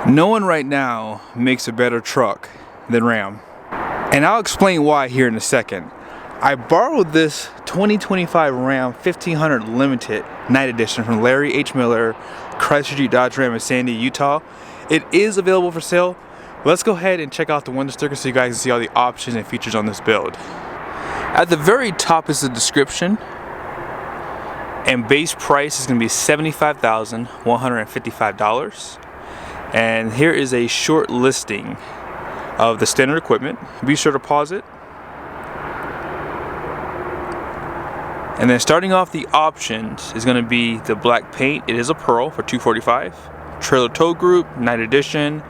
No one right now makes a better truck than Ram. And I'll explain why here in a second. I borrowed this 2025 Ram 1500 Limited Night Edition from Larry H. Miller, Chrysler Jeep Dodge Ram in Sandy, Utah. It is available for sale. Let's go ahead and check out the window sticker so you guys can see all the options and features on this build. At the very top is the description. And base price is going to be $75,155. And here is a short listing of the standard equipment. Be sure to pause it. And then starting off, the options is going to be the black paint. It is a pearl for $245. Trailer tow group, night edition,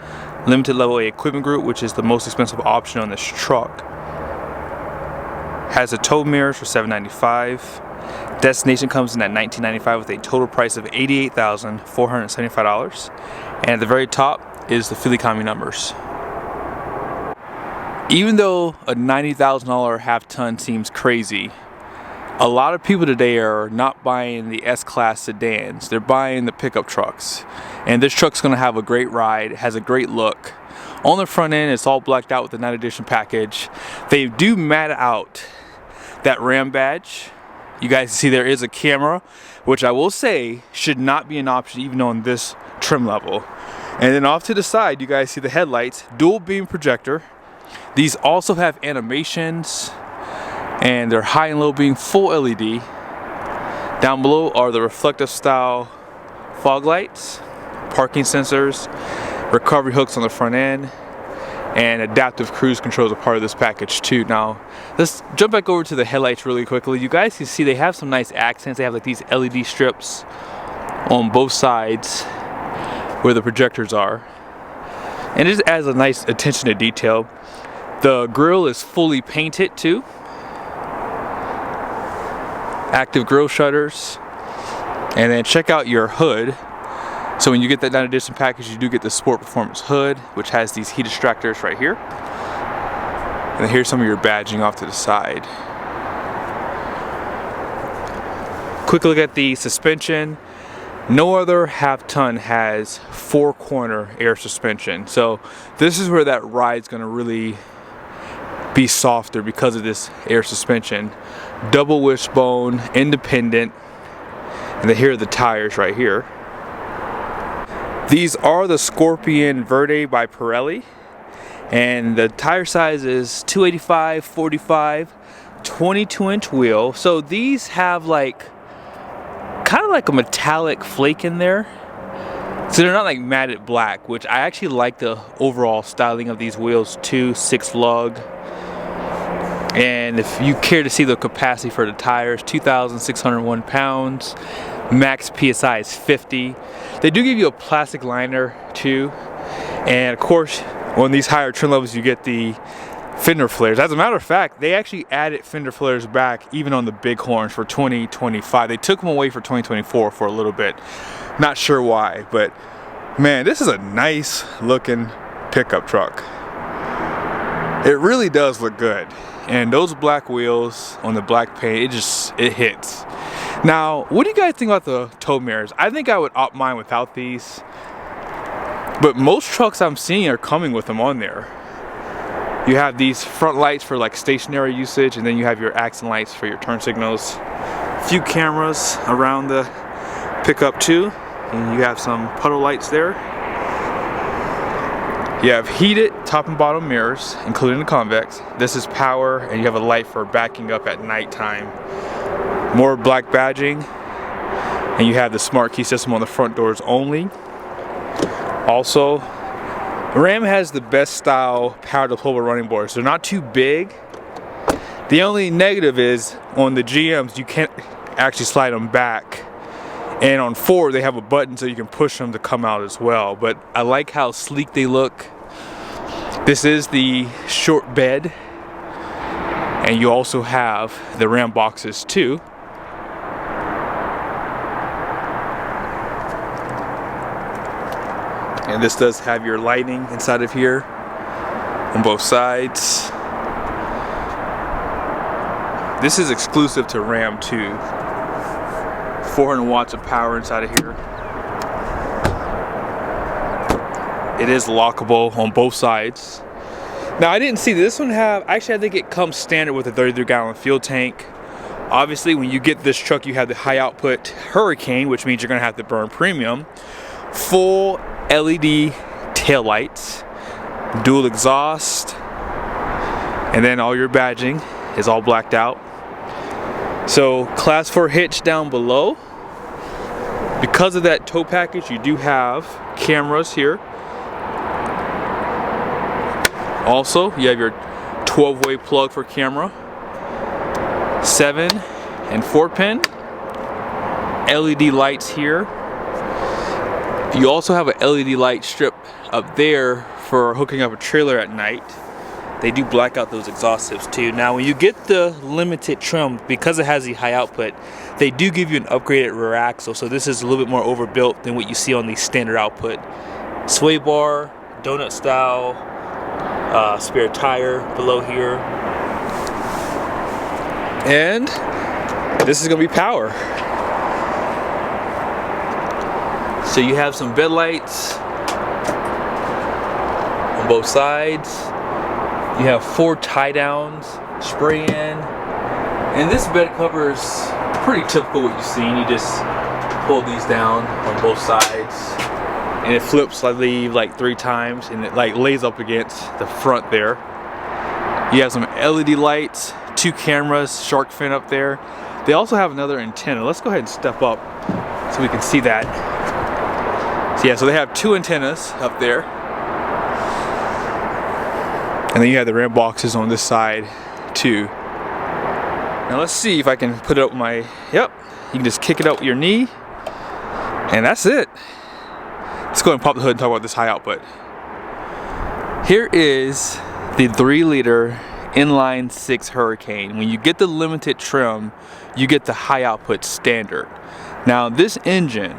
limited level A equipment group, which is the most expensive option on this truck. Has the tow mirrors for $795. Destination comes in at $1995 with a total price of $88,475. And at the very top is the fuel economy numbers. Even though a $90,000 half-ton seems crazy, a lot of people today are not buying the S-Class sedans. They're buying the pickup trucks. And this truck's going to have a great ride. It has a great look. On the front end, it's all blacked out with the Night Edition package. They do mat out that Ram badge. You guys see there is a camera, which I will say should not be an option even on this trim level. And then off to the side, you guys see the headlights, dual beam projector. These also have animations, and they're high and low beam, full LED. Down below are the reflective style fog lights, parking sensors, recovery hooks on the front end, and adaptive cruise controls are part of this package too. Now, let's jump back over to the headlights really quickly. You guys can see they have some nice accents. They have like these LED strips on both sides where the projectors are. And it just adds a nice attention to detail. The grille is fully painted too. Active grille shutters. And then check out your hood. So when you get that Night Edition package, you do get the Sport Performance hood, which has these heat extractors right here. And then here's some of your badging off to the side. Quick look at the suspension. No other half-ton has 4-corner air suspension. So this is where that ride's gonna really be softer because of this air suspension. Double wishbone, independent. And then here are the tires right here. These are the Scorpion Verde by Pirelli, and the tire size is 285, 45, 22-inch wheel. So these have like kind of like a metallic flake in there. So they're not like matted black, which I actually like the overall styling of these wheels too. 6 lug. And if you care to see the capacity for the tires, 2,601 pounds. Max PSI is 50. They do give you a plastic liner too. And of course, on these higher trim levels, you get the fender flares. As a matter of fact, they actually added fender flares back even on the Bighorns for 2025. They took them away for 2024 for a little bit. Not sure why, but man, this is a nice looking pickup truck. It really does look good. And those black wheels on the black paint, it hits. Now, what do you guys think about the tow mirrors? I think I would opt mine without these. But most trucks I'm seeing are coming with them on there. You have these front lights for like stationary usage, and then you have your accent lights for your turn signals. A few cameras around the pickup too. And you have some puddle lights there. You have heated top and bottom mirrors, including the convex. This is power, and you have a light for backing up at nighttime. More black badging, and you have the smart key system on the front doors only. Also, Ram has the best style power deployable running boards. They're not too big. The only negative is on the GMs, you can't actually slide them back. And on Ford, they have a button so you can push them to come out as well. But I like how sleek they look. This is the short bed. And you also have the Ram boxes too. And this does have your lighting inside of here on both sides. This is exclusive to Ram too. 400 watts of power inside of here. It is lockable on both sides. Now I didn't see this one have, actually I think it comes standard with a 33-gallon fuel tank. Obviously when you get this truck you have the high output Hurricane, which means you're gonna have to burn premium. Full LED taillights, dual exhaust, and then all your badging is all blacked out. So class 4 hitch down below. Because of that tow package, you do have cameras here. Also, you have your 12-way plug for camera, 7 and 4-pin, LED lights here. You also have an LED light strip up there for hooking up a trailer at night. They do black out those exhaust tips too. Now when you get the limited trim, because it has the high output, they do give you an upgraded rear axle, so this is a little bit more overbuilt than what you see on the standard output. Sway bar, donut style, spare tire below here. And this is gonna be power. So you have some bed lights on both sides. You have 4 tie downs, spray in, and this bed cover is pretty typical what you've seen. You just pull these down on both sides, and it flips, I believe, like 3 times, and it like lays up against the front there. You have some LED lights, 2 cameras, shark fin up there. They also have another antenna. Let's go ahead and step up so we can see that. So yeah, so they have 2 antennas up there. And then you have the ram boxes on this side too. Now let's see if I can put it up with my, yep. You can just kick it up with your knee. And that's it. Let's go ahead and pop the hood and talk about this high output. Here is the 3-liter inline 6 Hurricane. When you get the limited trim, you get the high output standard. Now this engine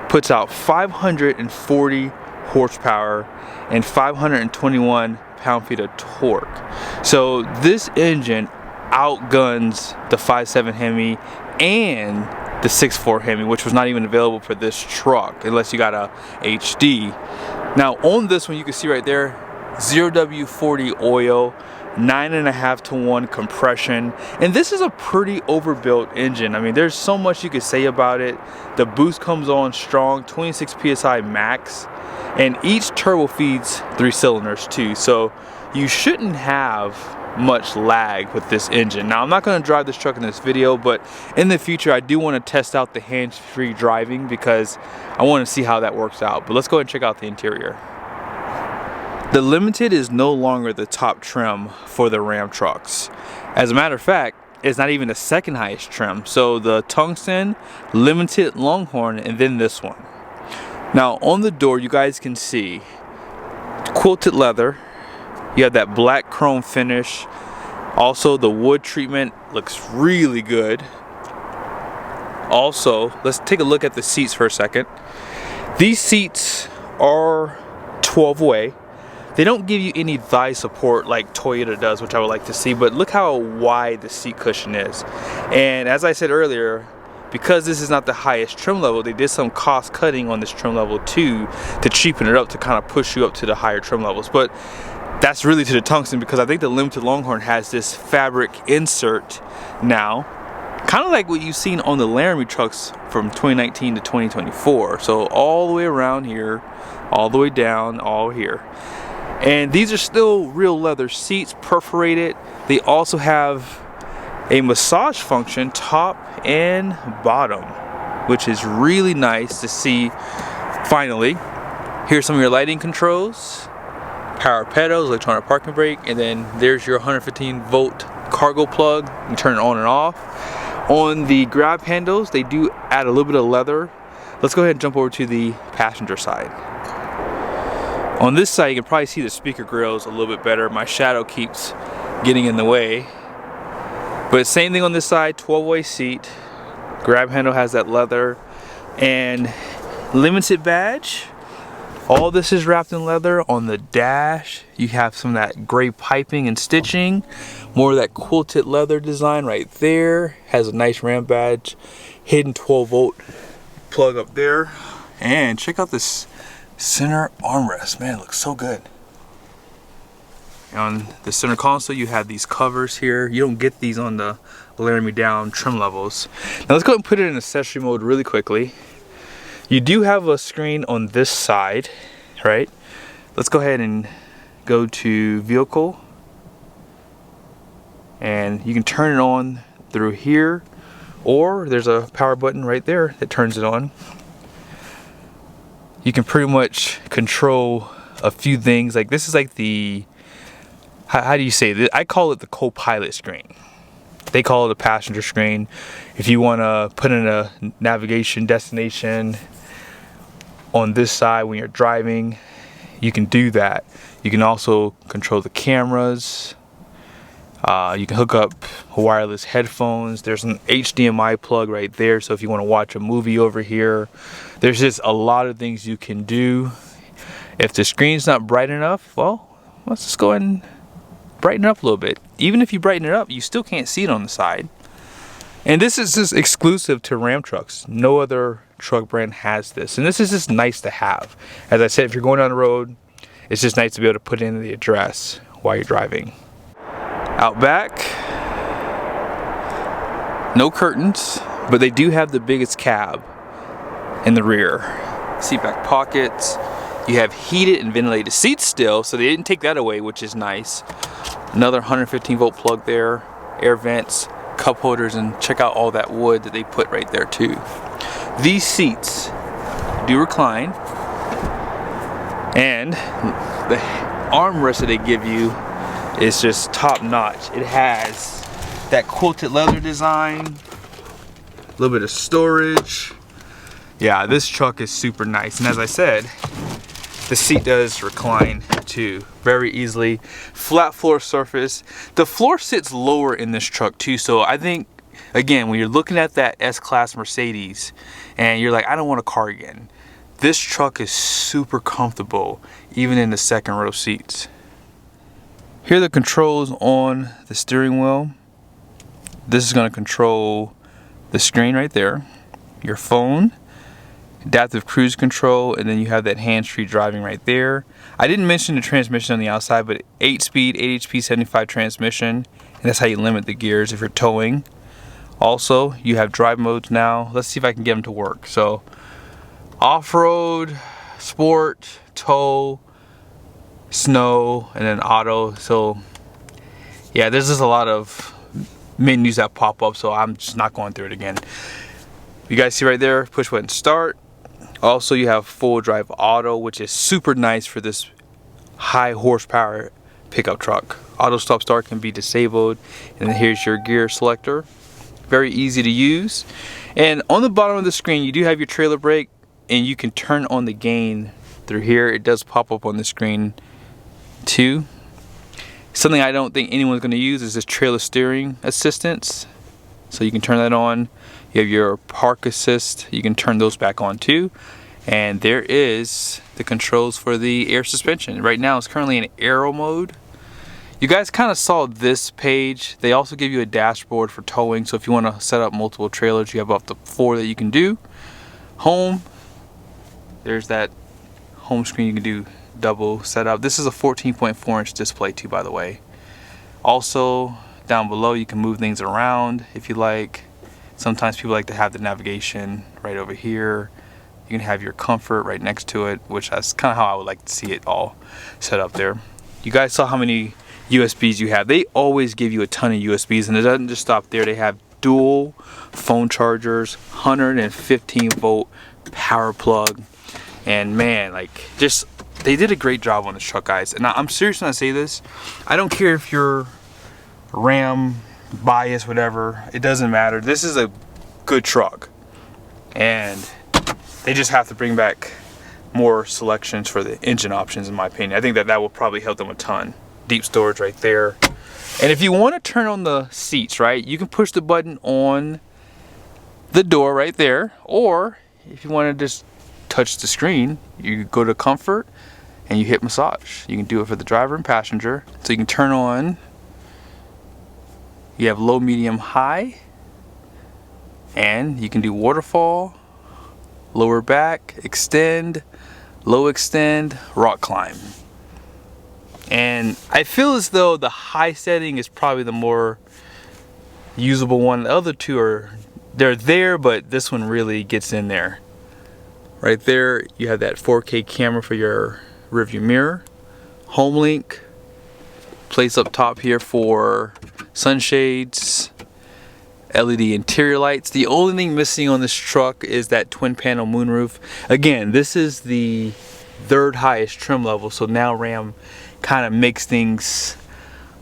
puts out 540 horsepower and 521 pound-feet of torque. So this engine outguns the 5.7 Hemi and the 6.4 Hemi, which was not even available for this truck unless you got a HD. Now on this one you can see right there, 0W40 oil, 9.5 to 1 compression, and this is a pretty overbuilt engine. I mean, there's so much you could say about it. The boost comes on strong, 26 psi max, and each turbo feeds 3 cylinders too, so you shouldn't have much lag with this engine. Now I'm not going to drive this truck in this video, but in the future I do want to test out the hands-free driving because I want to see how that works out. But let's go ahead and check out the interior. The Limited is no longer the top trim for the Ram trucks. As a matter of fact, it's not even the second highest trim. So the Tungsten, Limited, Longhorn, and then this one. Now on the door you guys can see quilted leather. You have that black chrome finish. Also the wood treatment looks really good. Also, let's take a look at the seats for a second. These seats are 12-way. They don't give you any thigh support like Toyota does, which I would like to see, but look how wide the seat cushion is. And as I said earlier, because this is not the highest trim level, they did some cost cutting on this trim level too to cheapen it up, to kind of push you up to the higher trim levels. But that's really to the Tungsten, because I think the Limited Longhorn has this fabric insert now, kind of like what you've seen on the Laramie trucks from 2019 to 2024. So all the way around here, all the way down, all here. And these are still real leather seats, perforated. They also have a massage function top and bottom, which is really nice to see finally. Here's some of your lighting controls, power pedals, electronic parking brake, and then there's your 115 volt cargo plug. You can turn it on and off. On the grab handles, they do add a little bit of leather. Let's go ahead and jump over to the passenger side. On this side, you can probably see the speaker grills a little bit better. My shadow keeps getting in the way. But same thing on this side, 12-way seat. Grab handle has that leather. And Limited badge. All this is wrapped in leather. On the dash, you have some of that gray piping and stitching. More of that quilted leather design right there. Has a nice Ram badge. Hidden 12-volt plug up there. And check out this center armrest. Man, it looks so good. On the center console, you have these covers here. You don't get these on the Laramie Down trim levels. Now let's go ahead and put it in accessory mode really quickly. You do have a screen on this side, right? Let's go ahead and go to vehicle, and you can turn it on through here, or there's a power button right there that turns it on. You can pretty much control a few things. Like this is like the, how do you say this? I call it the co-pilot screen. They call it a passenger screen. If you want to put in a navigation destination on this side when you're driving, you can do that. You can also control the cameras. You can hook up wireless headphones. There's an HDMI plug right there, so if you want to watch a movie over here, there's just a lot of things you can do. If the screen's not bright enough, well, let's just go ahead and brighten it up a little bit. Even if you brighten it up, you still can't see it on the side. And this is just exclusive to Ram trucks. No other truck brand has this, and this is just nice to have. As I said, if you're going down the road, it's just nice to be able to put in the address while you're driving. Out back, no curtains, but they do have the biggest cab in the rear. Seat back pockets. You have heated and ventilated seats still, so they didn't take that away, which is nice. Another 115 volt plug there, air vents, cup holders, and check out all that wood that they put right there too. These seats do recline, and the armrest that they give you is just top notch. It has that quilted leather design, a little bit of storage. Yeah, this truck is super nice, and as I said, the seat does recline too, very easily. Flat floor surface. The floor sits lower in this truck too, so I think, again, when you're looking at that S-Class Mercedes and you're like, I don't want a cardigan, this truck is super comfortable, even in the second row seats. Here are the controls on the steering wheel. This is going to control the screen right there, your phone, adaptive cruise control, and then you have that hands-free driving right there. I didn't mention the transmission on the outside, but 8-speed, 8 HP, 75 transmission, and that's how you limit the gears if you're towing. Also, you have drive modes now. Let's see if I can get them to work. So, off-road, sport, tow, snow, and then auto. So, yeah, there's just a lot of menus that pop up, so I'm just not going through it again. You guys see right there, push button start. Also, you have full drive auto, which is super nice for this high horsepower pickup truck. Auto stop start can be disabled, and then here's your gear selector. Very easy to use. And on the bottom of the screen, you do have your trailer brake, and you can turn on the gain through here. It does pop up on the screen too. Something I don't think anyone's going to use is this trailer steering assistance. So you can turn that on. You have your park assist. You can turn those back on too. And there is the controls for the air suspension. Right now it's currently in aero mode. You guys kind of saw this page. They also give you a dashboard for towing. So if you want to set up multiple trailers, you have up to 4 that you can do. Home. There's that home screen. You can do double setup. This is a 14.4 inch display too, by the way. Also, down below you can move things around if you like. Sometimes people like to have the navigation right over here. You can have your comfort right next to it, which that's kind of how I would like to see it all set up there. You guys saw how many USBs you have. They always give you a ton of USBs, and it doesn't just stop there. They have dual phone chargers, 115 volt power plug, and man, like, just they did a great job on this truck, guys. And I'm serious when I say this. I don't care if you're Ram bias, whatever, it doesn't matter. This is a good truck, and they just have to bring back more selections for the engine options, in my opinion. I think that will probably help them a ton. Deep storage right there. And if you want to turn on the seats, right, you can push the button on the door right there, or if you want to just touch the screen, you go to comfort and you hit massage. You can do it for the driver and passenger. So you can turn on, you have low, medium, high, and you can do waterfall, lower back, extend, low extend, rock climb. And I feel as though the high setting is probably the more usable one. The other two are, they're there, but this one really gets in there. Right there, you have that 4K camera for your rearview mirror. Home link, place up top here for sunshades, LED interior lights. The only thing missing on this truck is that twin panel moonroof. Again, this is the third highest trim level, so now Ram kind of makes things,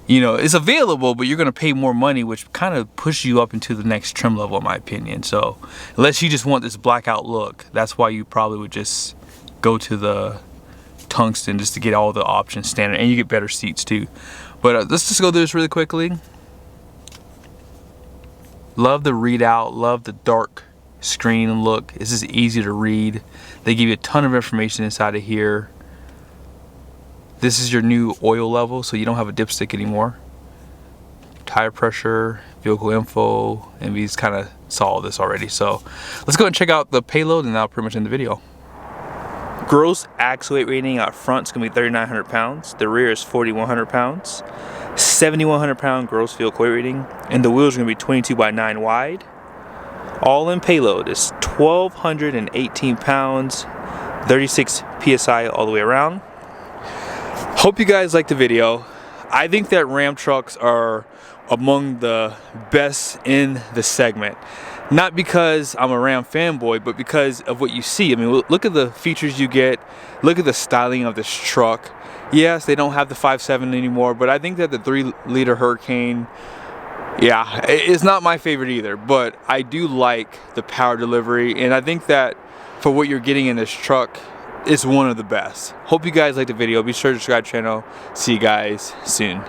you know, it's available, but you're gonna pay more money, which kind of pushes you up into the next trim level in my opinion. So unless you just want this blackout look, that's why you probably would just go to the tungsten just to get all the options standard, and you get better seats too. But let's just go through this really quickly. Love the readout, love the dark screen look. This is easy to read. They give you a ton of information inside of here. This is your new oil level, so you don't have a dipstick anymore. Tire pressure, vehicle info, and we kind of saw all this already. So let's go and check out the payload, and that'll pretty much end the video. Gross axle weight rating out front is going to be 3,900 pounds. The rear is 4,100 pounds. 7,100 pound gross vehicle weight rating. And the wheels are going to be 22 by 9 wide. All in payload is 1,218 pounds. 36 PSI all the way around. Hope you guys liked the video. I think that Ram trucks are among the best in the segment. Not because I'm a Ram fanboy, but because of what you see. I mean, look at the features you get. Look at the styling of this truck. Yes, they don't have the 5.7 anymore, but I think that the 3-liter Hurricane, yeah, it's not my favorite either. But I do like the power delivery, and I think that for what you're getting in this truck, it's one of the best. Hope you guys liked the video. Be sure to subscribe to the channel. See you guys soon.